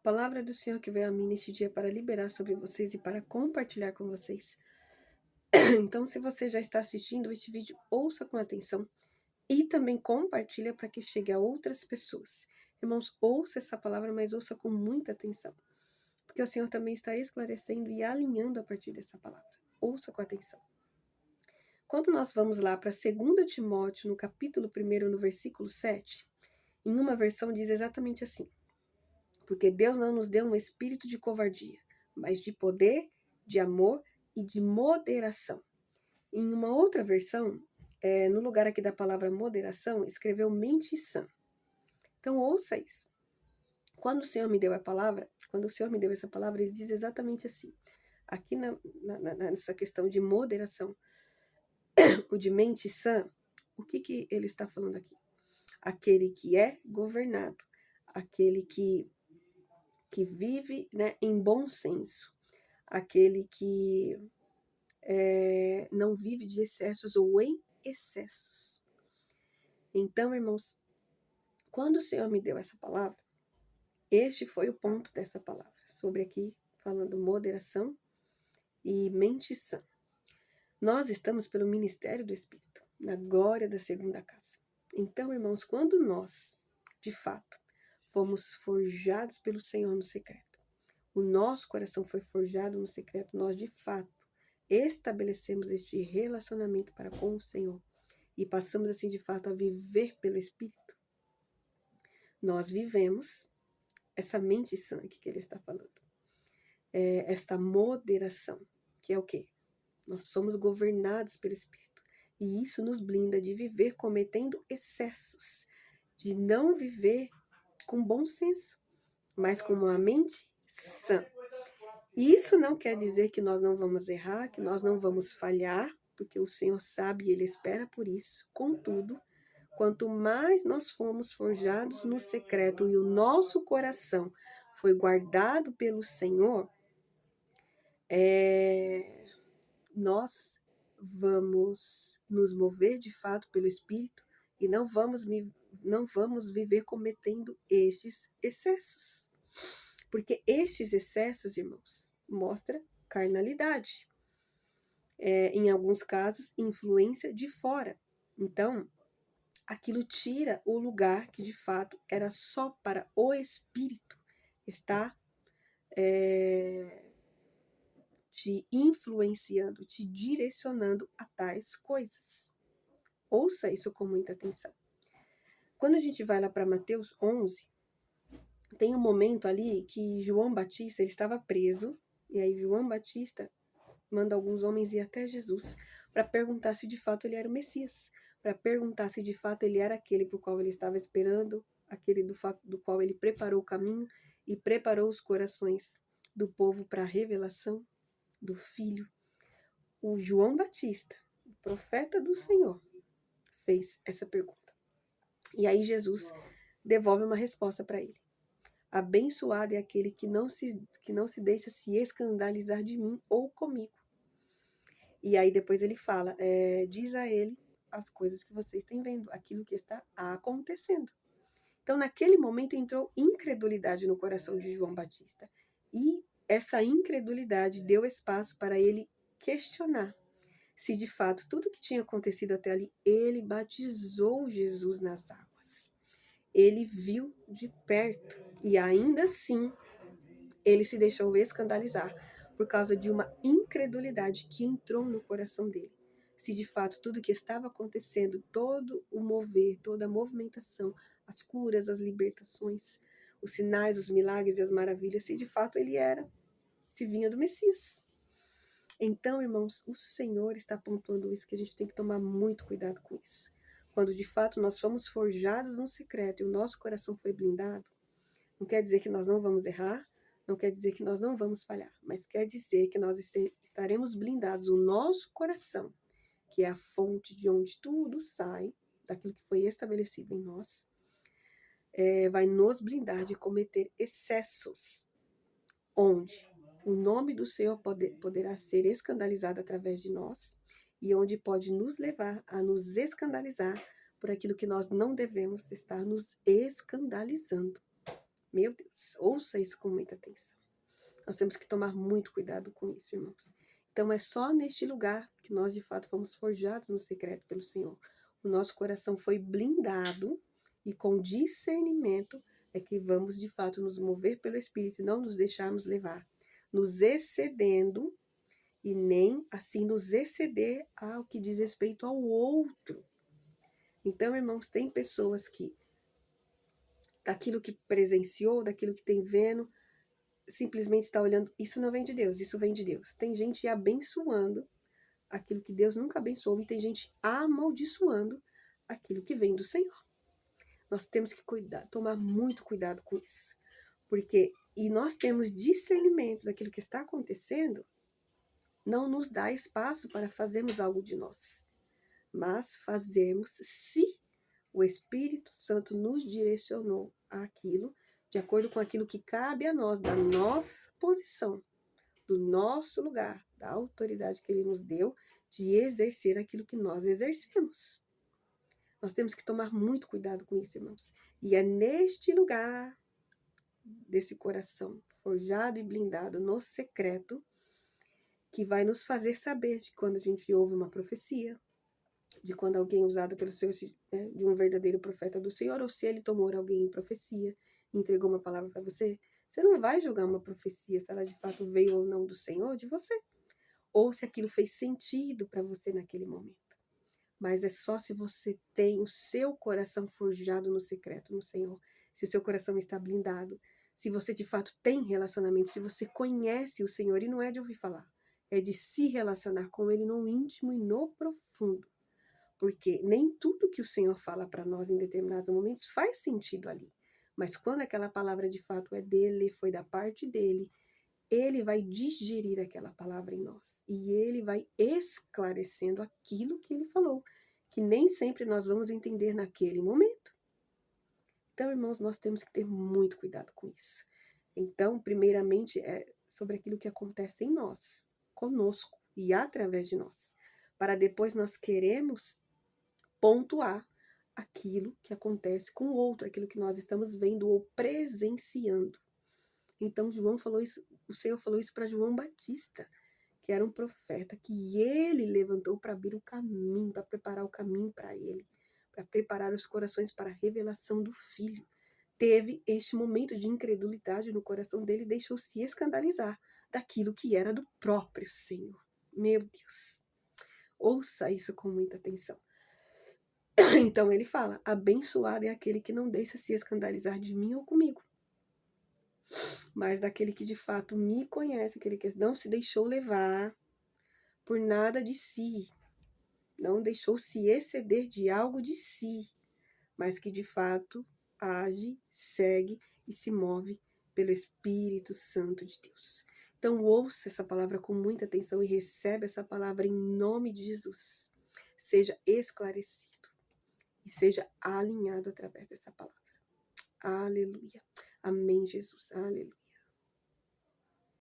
Palavra do Senhor que veio a mim neste dia para liberar sobre vocês e para compartilhar com vocês. Então, se você já está assistindo este vídeo, ouça com atenção e também compartilha para que chegue a outras pessoas. Irmãos, ouça essa palavra, mas ouça com muita atenção, porque o Senhor também está esclarecendo e alinhando a partir dessa palavra. Ouça com atenção. Quando nós vamos lá para 2 Timóteo, no capítulo 1, no versículo 7, em uma versão diz exatamente assim: porque Deus não nos deu um espírito de covardia, mas de poder, de amor e de moderação. Em uma outra versão, no lugar aqui da palavra moderação, escreveu mente sã. Então ouça isso. Quando o Senhor me deu essa palavra, ele diz exatamente assim. Aqui nessa questão de moderação, o de mente sã, o que ele está falando aqui? Aquele que é governado, aquele que vive, né, em bom senso, aquele que não vive de excessos ou em excessos. Então, irmãos, quando o Senhor me deu essa palavra, este foi o ponto dessa palavra, sobre aqui falando moderação e mente sã. Nós estamos pelo ministério do Espírito, na glória da segunda casa. Então, irmãos, quando nós, de fato, fomos forjados pelo Senhor no secreto, o nosso coração foi forjado no secreto, nós, de fato, estabelecemos este relacionamento para com o Senhor e passamos, assim, de fato, a viver pelo Espírito, nós vivemos essa mente sã que ele está falando. Esta moderação, que é o quê? Nós somos governados pelo Espírito. E isso nos blinda de viver cometendo excessos, de não viver com bom senso, mas com uma mente sã. Isso não quer dizer que nós não vamos errar, que nós não vamos falhar, porque o Senhor sabe e Ele espera por isso. Contudo, quanto mais nós fomos forjados no secreto e o nosso coração foi guardado pelo Senhor, nós vamos nos mover de fato pelo Espírito e não vamos viver cometendo estes excessos. Porque estes excessos, irmãos, mostram carnalidade. Em alguns casos, influência de fora. Então, aquilo tira o lugar que de fato era só para o Espírito estar te influenciando, te direcionando a tais coisas. Ouça isso com muita atenção. Quando a gente vai lá para Mateus 11, tem um momento ali que João Batista ele estava preso, e aí João Batista manda alguns homens ir até Jesus para perguntar se de fato ele era o Messias, para perguntar se de fato ele era aquele por qual ele estava esperando, aquele do qual ele preparou o caminho e preparou os corações do povo para a revelação do Filho. O João Batista, o profeta do Senhor, fez essa pergunta. E aí Jesus devolve uma resposta para ele. Abençoado é aquele que não se deixa se escandalizar de mim ou comigo. E aí depois ele fala, diz a ele as coisas que vocês têm vendo, aquilo que está acontecendo. Então naquele momento entrou incredulidade no coração de João Batista. E essa incredulidade deu espaço para ele questionar se de fato tudo que tinha acontecido até ali, ele batizou Jesus nas águas. Ele viu de perto e ainda assim ele se deixou escandalizar por causa de uma incredulidade que entrou no coração dele. Se de fato tudo que estava acontecendo, todo o mover, toda a movimentação, as curas, as libertações, os sinais, os milagres e as maravilhas, se de fato ele se vinha do Messias. Então, irmãos, o Senhor está pontuando isso, que a gente tem que tomar muito cuidado com isso. Quando de fato nós somos forjados no secreto e o nosso coração foi blindado, não quer dizer que nós não vamos errar, não quer dizer que nós não vamos falhar, mas quer dizer que nós estaremos blindados, o nosso coração, que é a fonte de onde tudo sai, daquilo que foi estabelecido em nós, vai nos blindar de cometer excessos, onde o nome do Senhor poderá ser escandalizado através de nós e onde pode nos levar a nos escandalizar por aquilo que nós não devemos estar nos escandalizando. Meu Deus, ouça isso com muita atenção. Nós temos que tomar muito cuidado com isso, irmãos. Então, é só neste lugar que nós, de fato, fomos forjados no secreto pelo Senhor. O nosso coração foi blindado e com discernimento é que vamos, de fato, nos mover pelo Espírito e não nos deixarmos levar, nos excedendo e nem, assim, nos exceder ao que diz respeito ao outro. Então, irmãos, tem pessoas que, daquilo que presenciou, daquilo que tem vendo, simplesmente está olhando, isso não vem de Deus, isso vem de Deus. Tem gente abençoando aquilo que Deus nunca abençoou e tem gente amaldiçoando aquilo que vem do Senhor. Nós temos que cuidar, tomar muito cuidado com isso. Porque, e nós temos discernimento daquilo que está acontecendo, não nos dá espaço para fazermos algo de nós, mas fazermos se o Espírito Santo nos direcionou àquilo, de acordo com aquilo que cabe a nós, da nossa posição, do nosso lugar, da autoridade que Ele nos deu, de exercer aquilo que nós exercemos. Nós temos que tomar muito cuidado com isso, irmãos. E é neste lugar, desse coração forjado e blindado no secreto, que vai nos fazer saber de quando a gente ouve uma profecia, de quando alguém usado pelo Senhor, né, de um verdadeiro profeta do Senhor, ou se ele tomou alguém em profecia e entregou uma palavra para você. Você não vai julgar uma profecia se ela de fato veio ou não do Senhor, de você, ou se aquilo fez sentido para você naquele momento. Mas é só se você tem o seu coração forjado no secreto no Senhor, se o seu coração está blindado, se você de fato tem relacionamento, se você conhece o Senhor, e não é de ouvir falar, é de se relacionar com Ele no íntimo e no profundo. Porque nem tudo que o Senhor fala para nós em determinados momentos faz sentido ali. Mas quando aquela palavra de fato é dele, foi da parte dele, ele vai digerir aquela palavra em nós. E ele vai esclarecendo aquilo que ele falou, que nem sempre nós vamos entender naquele momento. Então, irmãos, nós temos que ter muito cuidado com isso. Então, primeiramente, é sobre aquilo que acontece em nós, conosco e através de nós. Para depois nós queremos pontuar aquilo que acontece com o outro, aquilo que nós estamos vendo ou presenciando. Então, João falou isso, o Senhor falou isso para João Batista, que era um profeta que ele levantou para abrir o caminho, para preparar o caminho para ele, para preparar os corações para a revelação do Filho. Teve este momento de incredulidade no coração dele e deixou-se escandalizar daquilo que era do próprio Senhor. Meu Deus! Ouça isso com muita atenção. Então ele fala, abençoado é aquele que não deixa se escandalizar de mim ou comigo, mas daquele que de fato me conhece, aquele que não se deixou levar por nada de si, não deixou se exceder de algo de si, mas que de fato age, segue e se move pelo Espírito Santo de Deus. Então ouça essa palavra com muita atenção e recebe essa palavra em nome de Jesus. Seja esclarecido e seja alinhado através dessa palavra. Aleluia. Amém, Jesus. Aleluia.